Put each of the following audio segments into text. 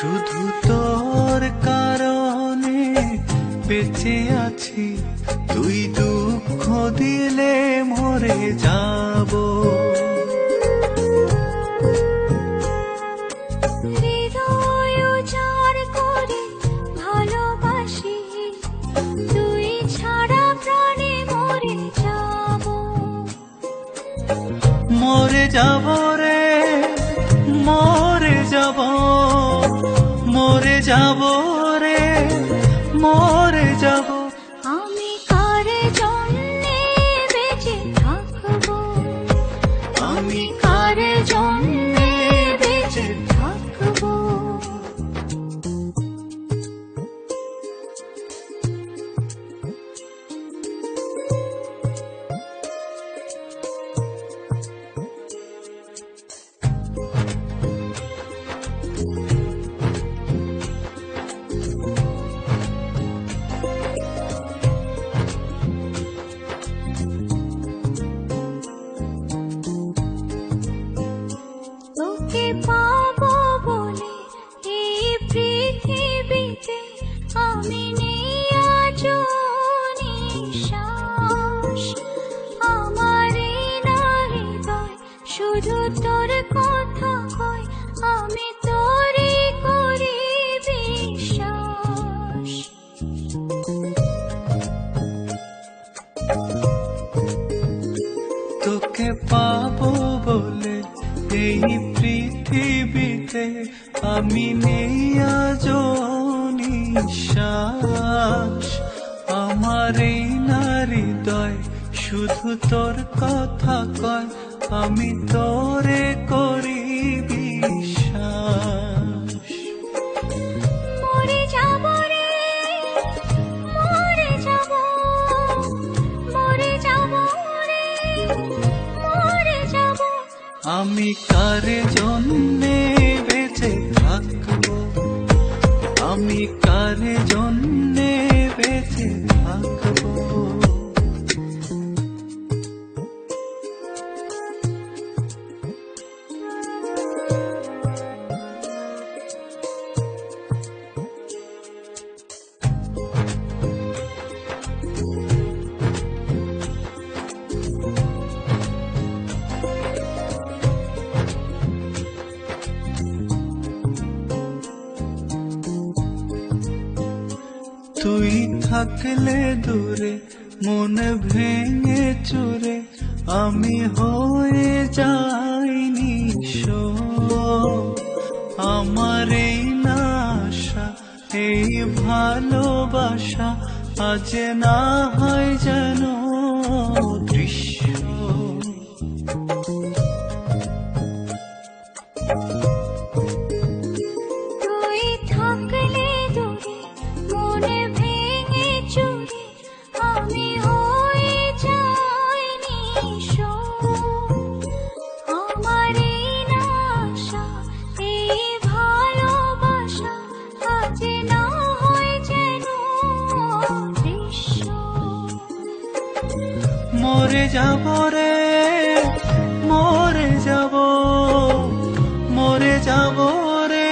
শুধু তোর কারণে বেঁচে আছি, তুই দুঃখ দিলে মরে যাব। হৃদয় উজাড় করে ভালোবাসি, তুই ছাড়া প্রাণে মরে যাব। মরে যাব রে, মরে যাব, মরে যাব রে, মরে যাব। আমি কার জন্যে বেঁচে থাকবো, আমি কার জন্যে বেঁচে থাকবো। তোকে পাবো বলে এই পৃথিবীতে আমি নেই আজ নিঃশ্বাস। আমার এই হৃদয় শুধু তোর কথা কয়, আমি তোরই করি বিশ্বাস। তোকে পাবো বলে এই পৃথিবীতে আমি নেই আজ নিঃশ্বাস। আমার এই হৃদয় শুধু তোর কথা কয়, আমি তোরে করি বিশ্বাস। মরে যাব রে, মরে যাব, মরে যাব রে, মরে যাব। আমি কার জন্যে বেঁচে থাকবো, আমি কার জন্যে বেঁচে থাকবো। তুই থাকলে দূরে মন ভেঙে চুরে, আমি হয়ে যাই নিঃস্ব। আমার এই আশা, এই ভালোবাসা আজ না হয় যেন দৃশ্য। তুই থাকলে দূরে মনে ভেঙে চুরে, আমি হয়ে যাই নিঃস্ব। আমার এই আশা, এই ভালোবাসা আজ না হয় যেন দৃশ্য। মরে যাব রে, মরে যাব, মরে যাব রে,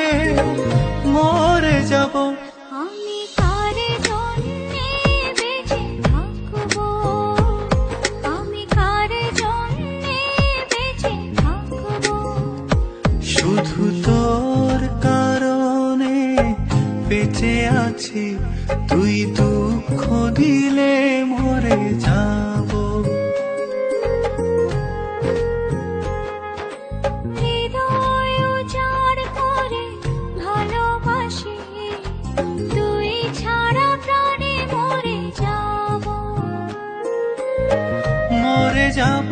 মরে যাব। আমি কার জন্যে বেঁচে থাকবো, আমি কার জন্যে বেঁচে থাকবো। শুধু তোর কারণে বেঁচে আছি, তুই দুঃখ দিলে মরে যাব। হৃদয় উজাড় করে ভালোবাসি, তুই ছাড়া প্রাণে মরে যাব। মরে যাব